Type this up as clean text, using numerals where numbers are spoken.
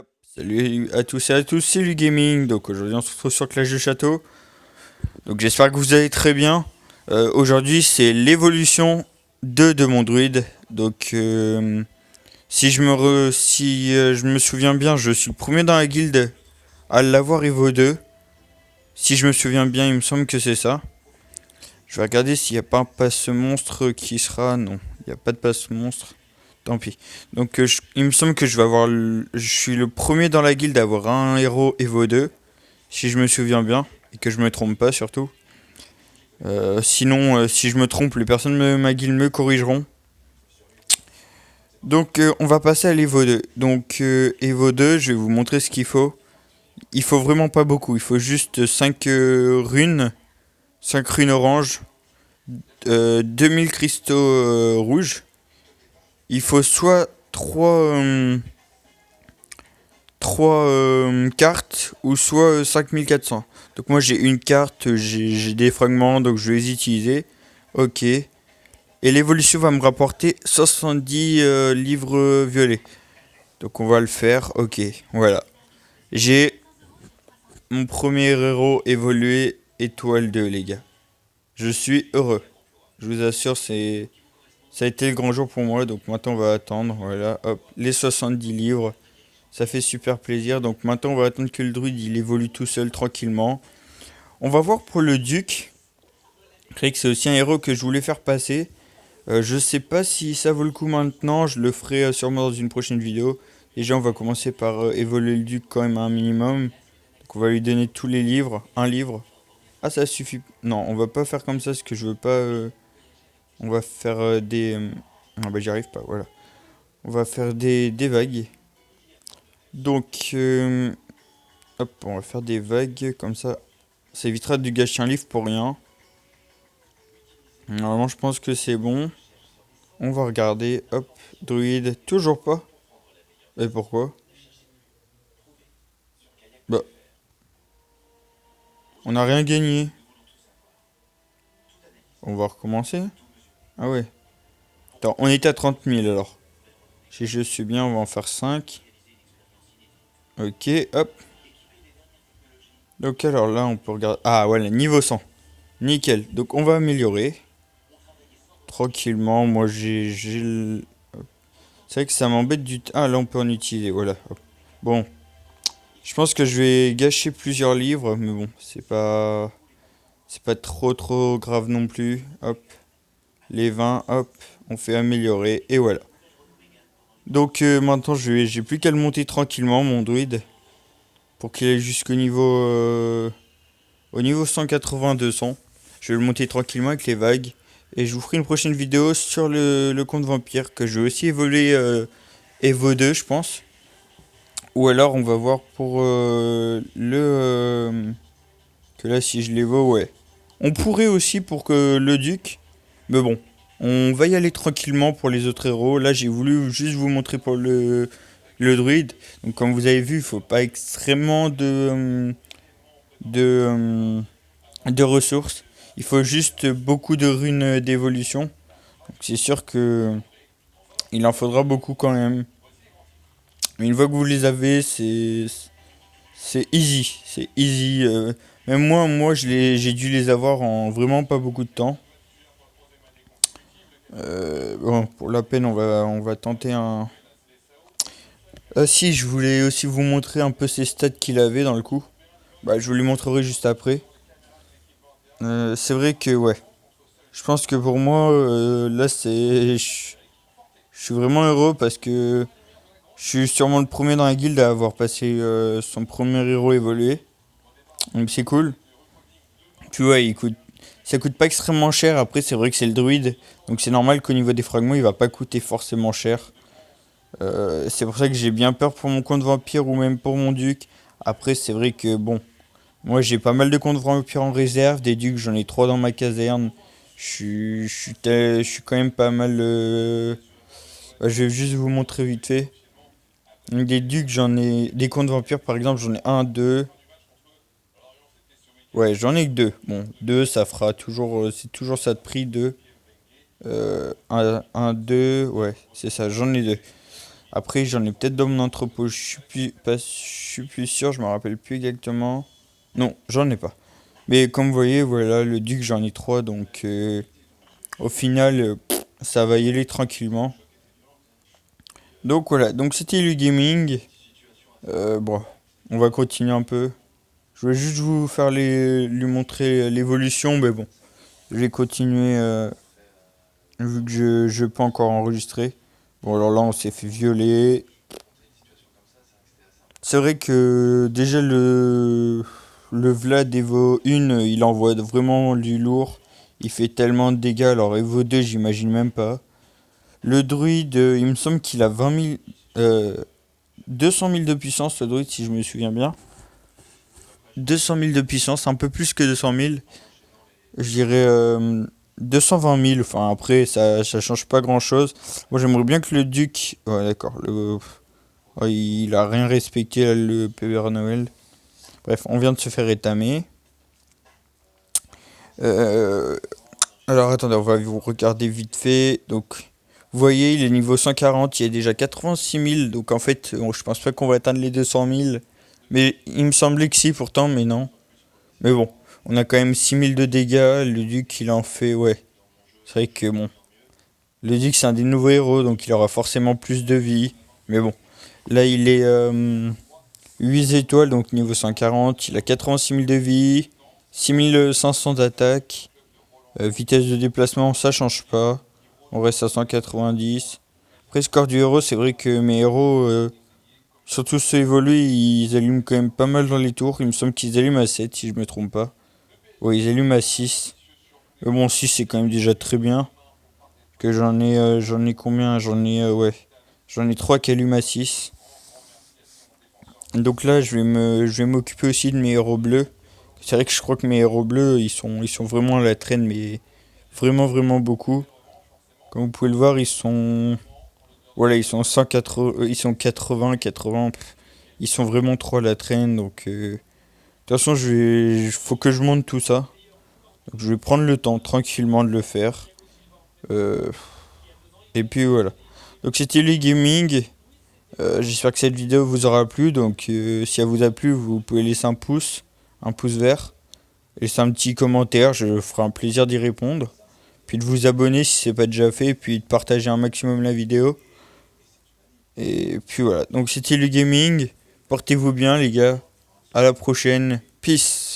Hop, salut à tous et à tous, c'est Lu Gaming. Donc aujourd'hui on se retrouve sur Clash de Château. Donc j'espère que vous allez très bien. Aujourd'hui c'est l'évolution 2 de mon druide. Donc si je me souviens bien, je suis le premier dans la guilde à l'avoir Evo 2. Si je me souviens bien, il me semble que c'est ça. Je vais regarder s'il n'y a pas un passe monstre qui sera... Non, il n'y a pas de passe monstre. Tant pis. Donc il me semble que je vais avoir... Je suis le premier dans la guilde à avoir un héros Evo 2. Si je me souviens bien. Et que je me trompe pas surtout. Sinon, si je me trompe, les personnes de ma guilde me corrigeront. Donc on va passer à l'Evo 2. Donc Evo 2, je vais vous montrer ce qu'il faut. Il faut vraiment pas beaucoup. Il faut juste 5 runes. 5 runes oranges. 2000 cristaux rouges. Il faut soit 3 cartes ou soit 5400. Donc moi j'ai une carte, j'ai des fragments, donc je vais les utiliser. Ok. Et l'évolution va me rapporter 70 livres violets. Donc on va le faire. Ok, voilà. J'ai mon premier héros évolué étoile 2 les gars. Je suis heureux. Je vous assure, ça a été le grand jour pour moi. Donc maintenant on va attendre. Voilà, hop, les 70 livres. Ça fait super plaisir. Donc maintenant on va attendre que le druide il évolue tout seul tranquillement. On va voir pour le duc. Je crois que c'est aussi un héros que je voulais faire passer. Je sais pas si ça vaut le coup maintenant. Je le ferai sûrement dans une prochaine vidéo. Déjà on va commencer par évoluer le duc quand même à un minimum. Donc on va lui donner tous les livres. Un livre. Ah ça suffit. Non on va pas faire comme ça parce que je veux pas... On va faire des... Ah bah j'y arrive pas, voilà. On va faire des vagues. Donc... hop, on va faire des vagues comme ça. Ça évitera de gâcher un livre pour rien. Normalement, je pense que c'est bon. On va regarder. Hop, druide. Toujours pas. Et pourquoi? Bah, on n'a rien gagné. On va recommencer. Ah ouais. Attends, on était à 30 000 alors. Si je suis bien, on va en faire 5. Ok, hop. Donc alors là, on peut regarder. Ah voilà, niveau 100. Nickel. Donc on va améliorer. Tranquillement. Moi, c'est vrai que ça m'embête du... Ah là, on peut en utiliser. Voilà. Hop. Bon. Je pense que je vais gâcher plusieurs livres, mais bon, c'est pas trop grave non plus. Hop, les 20, hop, on fait améliorer et voilà. Donc maintenant j'ai plus qu'à le monter tranquillement mon druide pour qu'il aille jusqu'au niveau 180-200. Je vais le monter tranquillement avec les vagues et je vous ferai une prochaine vidéo sur le compte vampire que je vais aussi évoluer Evo 2 je pense. Ou alors on va voir pour que là si je les vois ouais. On pourrait aussi pour que le duc. Mais bon. On va y aller tranquillement pour les autres héros. Là j'ai voulu juste vous montrer pour le druide. Donc comme vous avez vu, il faut pas extrêmement de ressources. Il faut juste beaucoup de runes d'évolution. Donc c'est sûr que il en faudra beaucoup quand même. Mais une fois que vous les avez, c'est easy. C'est easy. Même moi j'ai dû les avoir en vraiment pas beaucoup de temps. Bon, pour la peine, on va tenter un. Ah si, je voulais aussi vous montrer un peu ses stats qu'il avait dans le coup. Bah, je vous les montrerai juste après. C'est vrai que ouais. Je pense que pour moi, là, je suis vraiment heureux parce que je suis sûrement le premier dans la guilde à avoir passé son premier héros évolué. Donc c'est cool. Tu vois, ça coûte pas extrêmement cher. Après, c'est vrai que c'est le druide. Donc c'est normal qu'au niveau des fragments, il va pas coûter forcément cher. C'est pour ça que j'ai bien peur pour mon compte vampire ou même pour mon duc. Après, c'est vrai que bon, moi j'ai pas mal de comptes vampires en réserve. Des ducs, j'en ai 3 dans ma caserne. Je suis quand même pas mal. Je vais juste vous montrer vite fait. Donc, des ducs, j'en ai. Des comptes vampires par exemple, j'en ai un, deux. Ouais, j'en ai que deux. Bon, deux, ça fera toujours. C'est toujours ça de prix, deux. Un, deux, ouais, c'est ça, j'en ai deux. Après, j'en ai peut-être dans mon entrepôt. Je suis plus sûr, je me rappelle plus exactement. Non, j'en ai pas. Mais comme vous voyez, voilà, le duc, j'en ai trois. Donc, au final, ça va y aller tranquillement. Donc, voilà. Donc, c'était le gaming. Bon, on va continuer un peu. Je vais juste vous faire lui montrer l'évolution. Mais bon, je vais continuer vu que je peux encore enregistrer. Bon, alors là, on s'est fait violer. C'est vrai que déjà le Vlad Evo 1, il envoie vraiment du lourd. Il fait tellement de dégâts. Alors Evo 2, j'imagine même pas. Le druide, il me semble qu'il a 20 000, 200 000 de puissance, le druide, si je me souviens bien. 200 000 de puissance, un peu plus que 200 000. Je dirais 220 000. Enfin, après, ça change pas grand chose. Moi, j'aimerais bien que le duc. Ouais, d'accord. Ouais, il a rien respecté, là, le Père Noël. Bref, on vient de se faire étamer. Euh, alors attendez, on va vous regarder vite fait. Donc, vous voyez, il est niveau 140, il y a déjà 86 000. Donc en fait, je pense pas qu'on va atteindre les 200 000. Mais il me semblait que si, pourtant, mais non. Mais bon, on a quand même 6 000 de dégâts. Le duc, il en fait, ouais. C'est vrai que bon. Le duc, c'est un des nouveaux héros, donc il aura forcément plus de vie. Mais bon, là, il est 8 étoiles, donc niveau 140. Il a 86 000 de vie, 6500 d'attaque. Vitesse de déplacement, ça change pas. On reste à 190. Après, score du héros, c'est vrai que mes héros, surtout ceux évolués, ils allument quand même pas mal dans les tours. Il me semble qu'ils allument à 7, si je me trompe pas. Ouais, ils allument à 6. Mais bon, 6, c'est quand même déjà très bien. Que j'en ai combien? Ouais. J'en ai 3 qui allument à 6. Donc là, je vais m'occuper aussi de mes héros bleus. C'est vrai que je crois que mes héros bleus, ils sont vraiment à la traîne, mais vraiment, vraiment beaucoup. Comme vous pouvez le voir, voilà, ils sont 180, ils sont 80, 80. Ils sont vraiment trop à la traîne, donc de toute façon, faut que je monte tout ça. Donc, je vais prendre le temps tranquillement de le faire. Euh, et puis voilà. Donc c'était le gaming. J'espère que cette vidéo vous aura plu. Donc si elle vous a plu, vous pouvez laisser un pouce vert. Laisser un petit commentaire, je ferai un plaisir d'y répondre. Puis de vous abonner si c'est pas déjà fait, puis de partager un maximum la vidéo. Et puis voilà, donc c'était le gaming. Portez-vous bien les gars. À la prochaine. Peace.